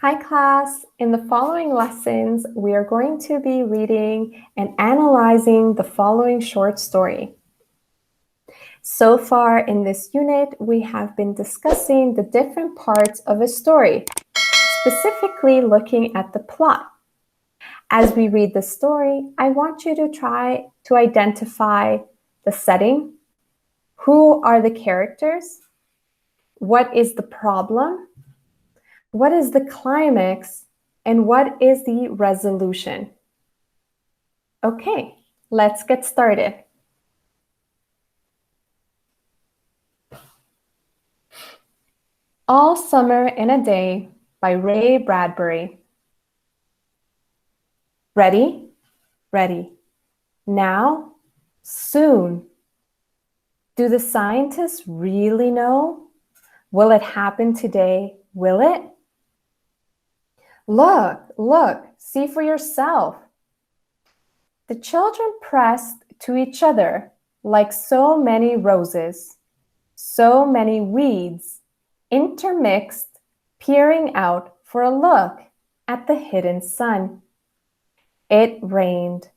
Hi class, in the following lessons, we are going to be reading and analyzing the following short story. So far in this unit, we have been discussing the different parts of a story, specifically looking at the plot. As we read the story, I want you to try to identify the setting, who are the characters, what is the problem, what is the climax, and what is the resolution? Okay, let's get started. All Summer in a Day by Ray Bradbury. Ready? Ready. Now? Soon. Do the scientists really know? Will it happen today? Will it? Look, see for yourself. The children pressed to each other like so many roses, so many weeds, intermixed, peering out for a look at the hidden sun. It rained.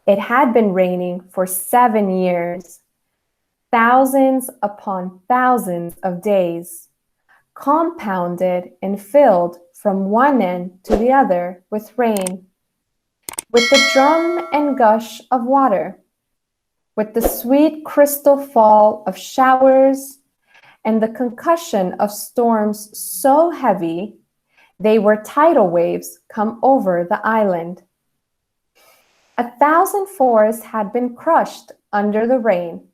It had been raining for 7 years, thousands upon thousands of days, compounded and filled from one end to the other with rain, with the drum and gush of water, with the sweet crystal fall of showers and the concussion of storms so heavy they were tidal waves come over the island. 1,000 forests had been crushed under the rain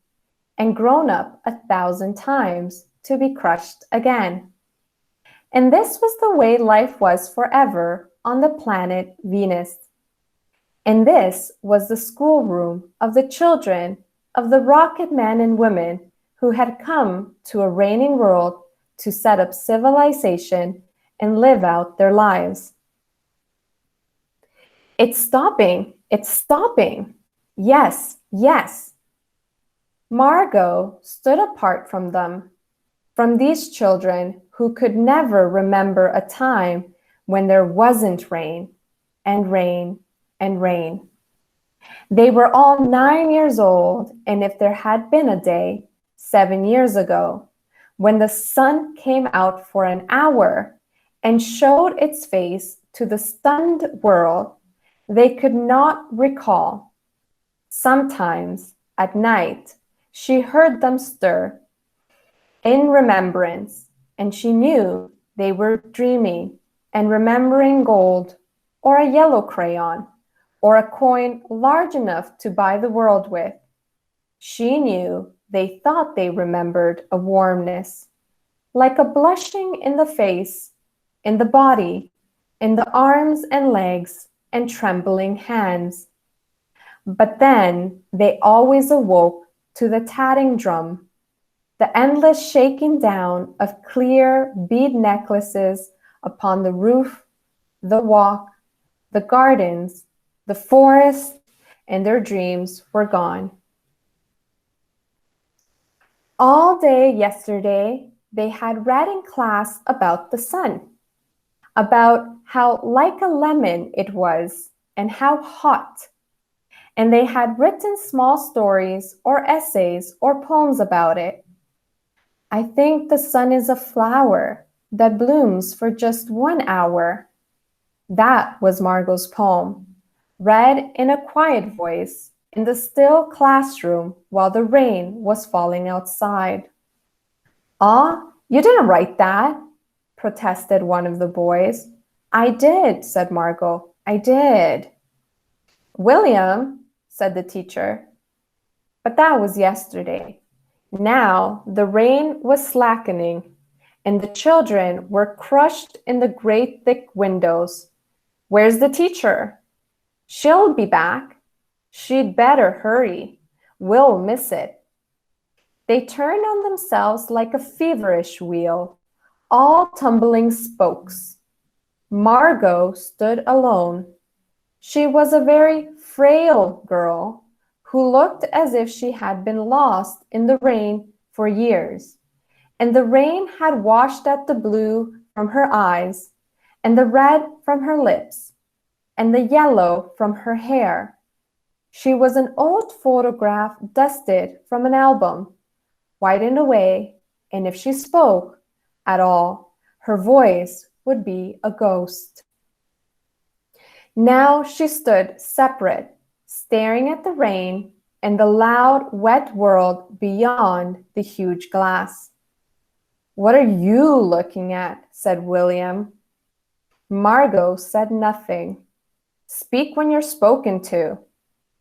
and grown up 1,000 times to be crushed again. And this was the way life was forever on the planet Venus. And this was the schoolroom of the children of the rocket men and women who had come to a raining world to set up civilization and live out their lives. It's stopping. It's stopping. Yes, yes. Margot stood apart from them, from these children who could never remember a time when there wasn't rain and rain and rain. They were all 9 years old, and if there had been a day 7 years ago when the sun came out for an hour and showed its face to the stunned world, they could not recall. Sometimes at night, she heard them stir in remembrance, and she knew they were dreaming and remembering gold or a yellow crayon or a coin large enough to buy the world with. She knew they thought they remembered a warmness, like a blushing in the face, in the body, in the arms and legs, and trembling hands. But then they always awoke to the tatting drum, the endless shaking down of clear bead necklaces upon the roof, the walk, the gardens, the forest, and their dreams were gone. All day yesterday, they had read in class about the sun, about how like a lemon it was and how hot. And they had written small stories or essays or poems about it. I think the sun is a flower that blooms for just 1 hour. That was Margot's poem, read in a quiet voice in the still classroom while the rain was falling outside. "Ah, you didn't write that," protested one of the boys. "I did," said Margot. "I did." "William," said the teacher. But that was yesterday. Now the rain was slackening, and the children were crushed in the great thick windows. "Where's the teacher?" "She'll be back." "She'd better hurry. We'll miss it." They turned on themselves like a feverish wheel, all tumbling spokes. Margot stood alone. She was a very frail girl who looked as if she had been lost in the rain for years, and the rain had washed out the blue from her eyes and the red from her lips, and the yellow from her hair. She was an old photograph dusted from an album, whitened away, and if she spoke at all, her voice would be a ghost. Now she stood separate, staring at the rain and the loud, wet world beyond the huge glass. "What are you looking at?" said William. Margot said nothing. "Speak when you're spoken to."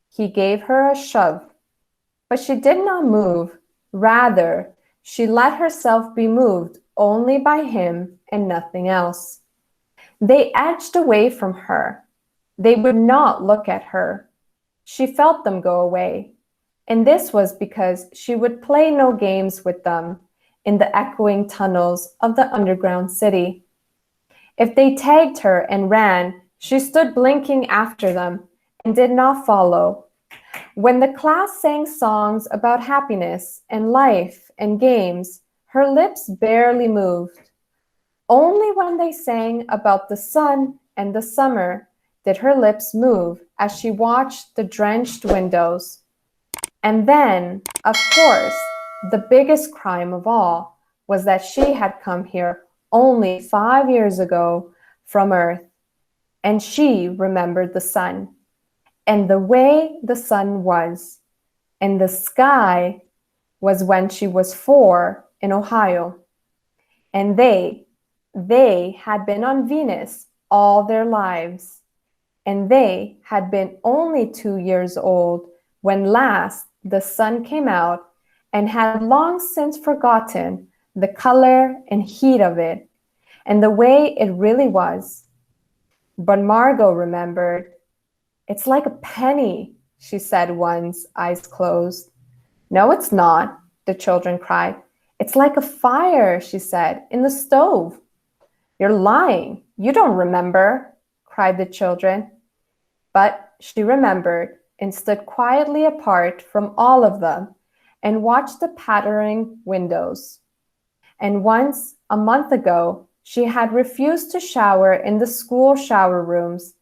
He gave her a shove, but she did not move. Rather, she let herself be moved only by him and nothing else. They edged away from her. They would not look at her. She felt them go away, and this was because she would play no games with them in the echoing tunnels of the underground city. If they tagged her and ran, she stood blinking after them and did not follow. When the class sang songs about happiness and life and games, her lips barely moved. Only when they sang about the sun and the summer did her lips move as she watched the drenched windows. And then, of course, the biggest crime of all was that she had come here only 5 years ago from Earth, and she remembered the sun, and the way the sun was, and the sky was when she was 4 in Ohio. And they had been on Venus all their lives, and they had been only 2 years old when last the sun came out and had long since forgotten the color and heat of it and the way it really was. But Margot remembered. "It's like a penny," she said once, eyes closed. "No, it's not," the children cried. "It's like a fire," she said, "in the stove." "You're lying. You don't remember," cried the children. But she remembered and stood quietly apart from all of them and watched the pattering windows. And once, a month ago, she had refused to shower in the school shower rooms,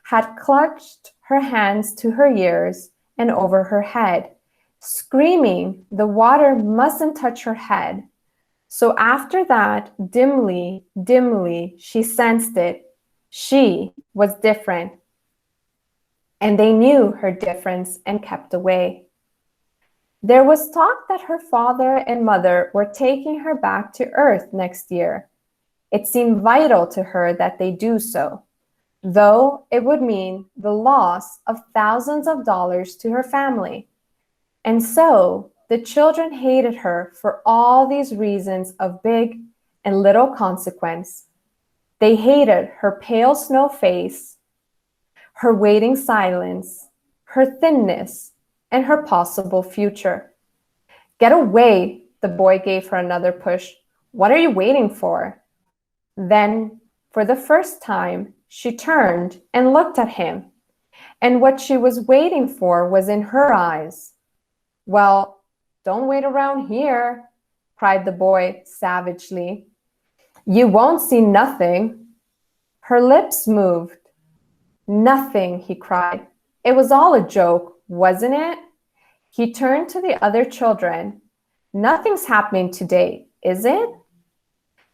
had clutched her hands to her ears and over her head, screaming the water mustn't touch her head. So after that, dimly, she sensed it. She was different. And they knew her difference and kept away. There was talk that her father and mother were taking her back to Earth next year. It seemed vital to her that they do so, though it would mean the loss of thousands of dollars to her family. And so the children hated her for all these reasons of big and little consequence. They hated her pale snow face, her waiting silence, her thinness, and her possible future. "Get away," the boy gave her another push. "What are you waiting for?" Then, for the first time, she turned and looked at him, and what she was waiting for was in her eyes. "Well, don't wait around here," cried the boy savagely. "You won't see nothing." Her lips moved. "Nothing," he cried. "It was all a joke, wasn't it?" He turned to the other children. "Nothing's happening today, is it?"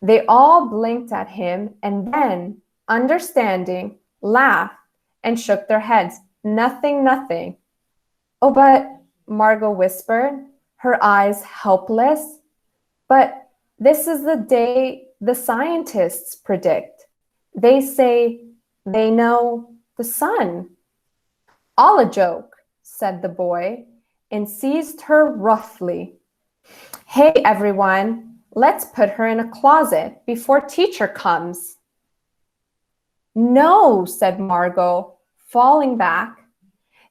They all blinked at him and then, understanding, laughed and shook their heads. "Nothing, nothing." "Oh, but," Margot whispered, her eyes helpless, "but this is the day the scientists predict. They say they know the sun." "All a joke," said the boy, and seized her roughly. "Hey, everyone, let's put her in a closet before teacher comes." "No," said Margot, falling back.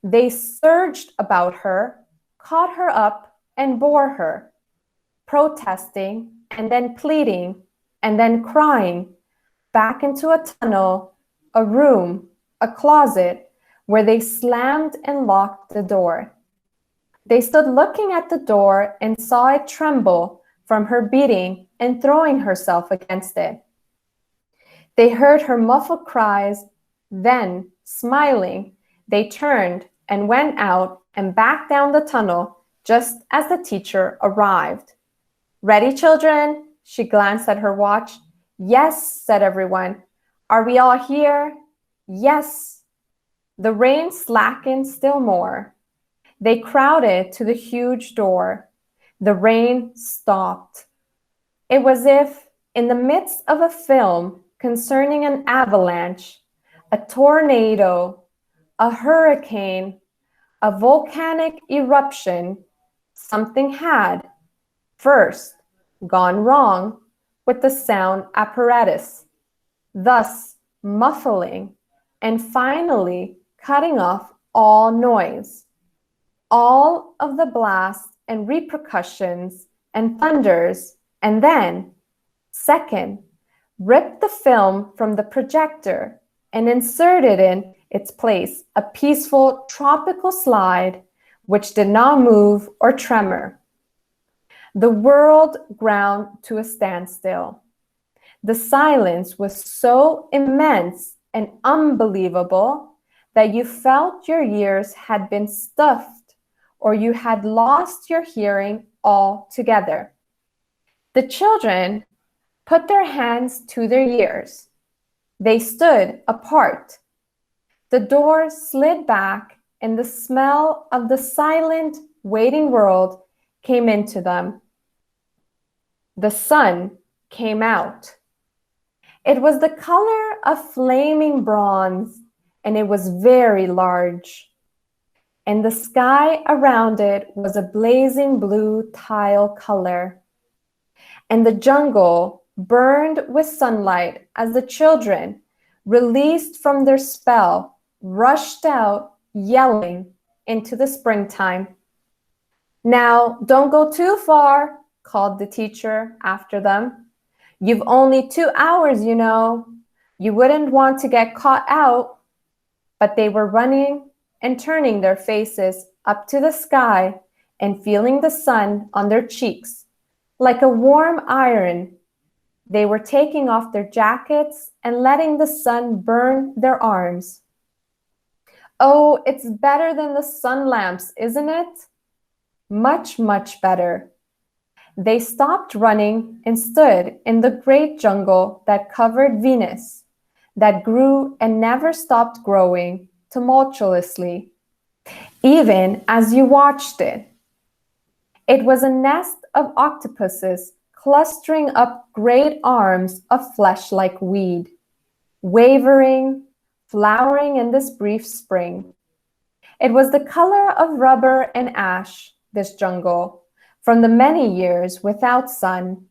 They surged about her, caught her up, and bore her, protesting, and then pleading, and then crying, back into a tunnel, a room, a closet, where they slammed and locked the door. They stood looking at the door and saw it tremble from her beating and throwing herself against it. They heard her muffled cries. Then, smiling, they turned and went out and back down the tunnel just as the teacher arrived. Ready, children? She glanced at her watch. Yes, said everyone. Are we all here? Yes. The rain slackened still more. They crowded to the huge door. The rain stopped. It was as if, in the midst of a film concerning an avalanche, a tornado, a hurricane, a volcanic eruption, something had, first, gone wrong with the sound apparatus, thus muffling and finally cutting off all noise. All of the blasts and repercussions and thunders, and then, second, ripped the film from the projector and inserted in its place a peaceful tropical slide which did not move or tremor. The world ground to a standstill. The silence was so immense and unbelievable that you felt your ears had been stuffed or you had lost your hearing altogether. The children put their hands to their ears. They stood apart. The door slid back and the smell of the silent, waiting world came into them. The sun came out. It was the color of flaming bronze, and it was very large. And the sky around it was a blazing blue tile color. And the jungle burned with sunlight as the children, released from their spell, rushed out, yelling, into the springtime. Now, don't go too far, called the teacher after them. You've only 2 hours, you know. You wouldn't want to get caught out. But they were running and turning their faces up to the sky and feeling the sun on their cheeks. Like a warm iron, they were taking off their jackets and letting the sun burn their arms. Oh, it's better than the sun lamps, isn't it? Much, much better. They stopped running and stood in the great jungle that covered Venus, that grew and never stopped growing tumultuously, even as you watched it. It was a nest of octopuses clustering up great arms of flesh like weed, wavering, flowering in this brief spring. It was the color of rubber and ash, this jungle, from the many years without sun.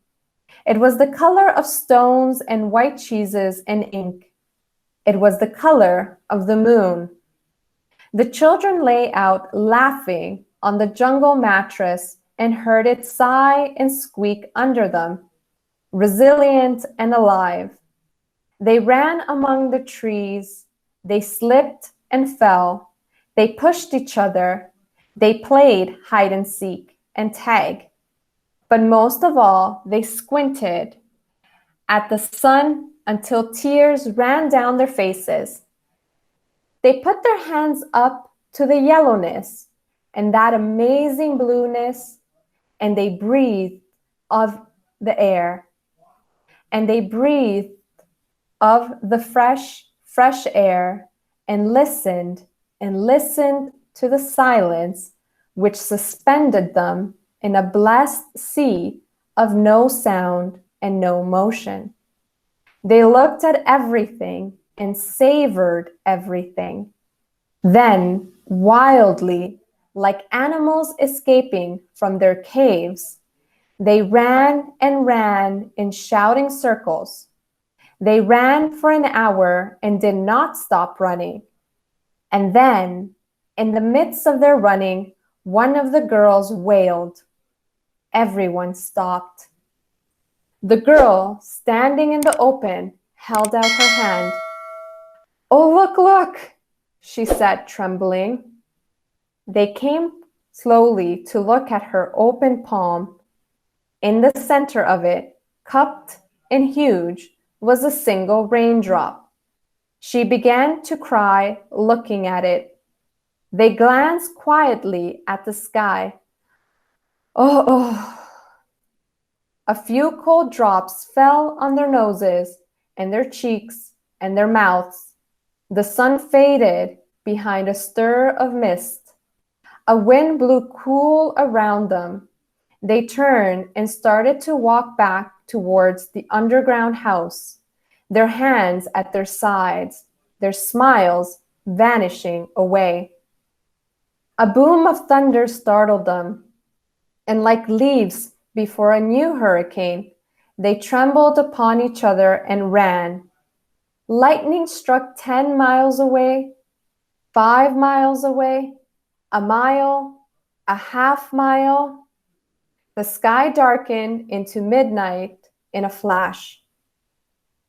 It was the color of stones and white cheeses and ink. It was the color of the moon. The children lay out laughing on the jungle mattress and heard it sigh and squeak under them, resilient and alive. They ran among the trees. They slipped and fell. They pushed each other. They played hide and seek and tag. But most of all, they squinted at the sun until tears ran down their faces. They put their hands up to the yellowness and that amazing blueness, and they breathed of the air. And they breathed of the fresh, fresh air and listened to the silence which suspended them in a blessed sea of no sound and no motion. They looked at everything and savored everything. Then, wildly, like animals escaping from their caves, they ran and ran in shouting circles. They ran for an hour and did not stop running. And then, in the midst of their running, one of the girls wailed. Everyone stopped. The girl, standing in the open, held out her hand. "Oh, look, look," she said, trembling. They came slowly to look at her open palm. In the center of it, cupped and huge, was a single raindrop. She began to cry, looking at it. They glanced quietly at the sky. Oh. A few cold drops fell on their noses and their cheeks and their mouths. The sun faded behind a stir of mist. A wind blew cool around them. They turned and started to walk back towards the underground house, their hands at their sides, their smiles vanishing away. A boom of thunder startled them, and like leaves before a new hurricane, they trembled upon each other and ran. Lightning struck 10 miles away, 5 miles away, a mile, a half mile. The sky darkened into midnight in a flash.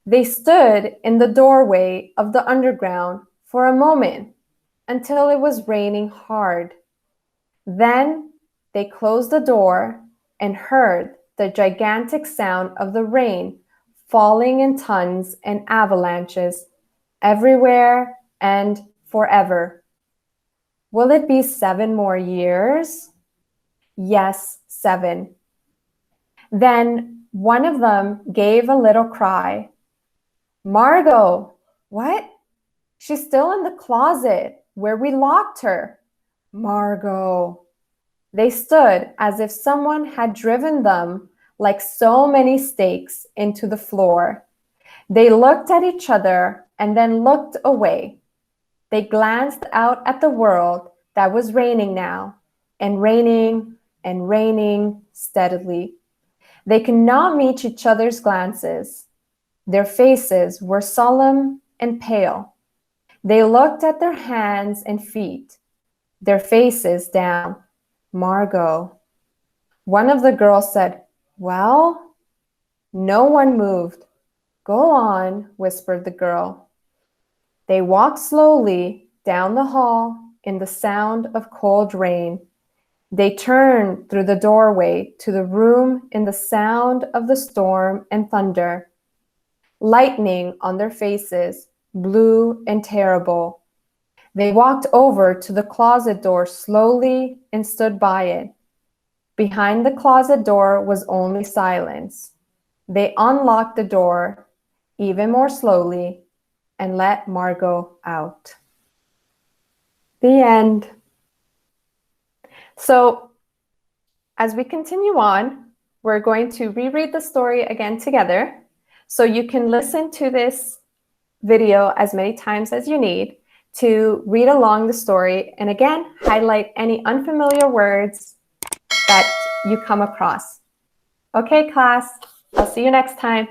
They stood in the doorway of the underground for a moment until it was raining hard. Then they closed the door and heard the gigantic sound of the rain falling in tons and avalanches everywhere and forever. Will it be 7 more years? Yes, 7. Then one of them gave a little cry. Margot, what? She's still in the closet where we locked her. Margot. They stood as if someone had driven them like so many stakes into the floor. They looked at each other and then looked away. They glanced out at the world that was raining now, and raining steadily. They could not meet each other's glances. Their faces were solemn and pale. They looked at their hands and feet, their faces down. Margot. One of the girls said, well? No one moved. Go on, whispered the girl. They walked slowly down the hall in the sound of cold rain. They turned through the doorway to the room in the sound of the storm and thunder. Lightning on their faces, blue and terrible. They walked over to the closet door slowly and stood by it. Behind the closet door was only silence. They unlocked the door even more slowly and let Margot out. The end. So, as we continue on, we're going to reread the story again together. So you can listen to this video as many times as you need to read along the story, and again, highlight any unfamiliar words that you come across. Okay, class, I'll see you next time.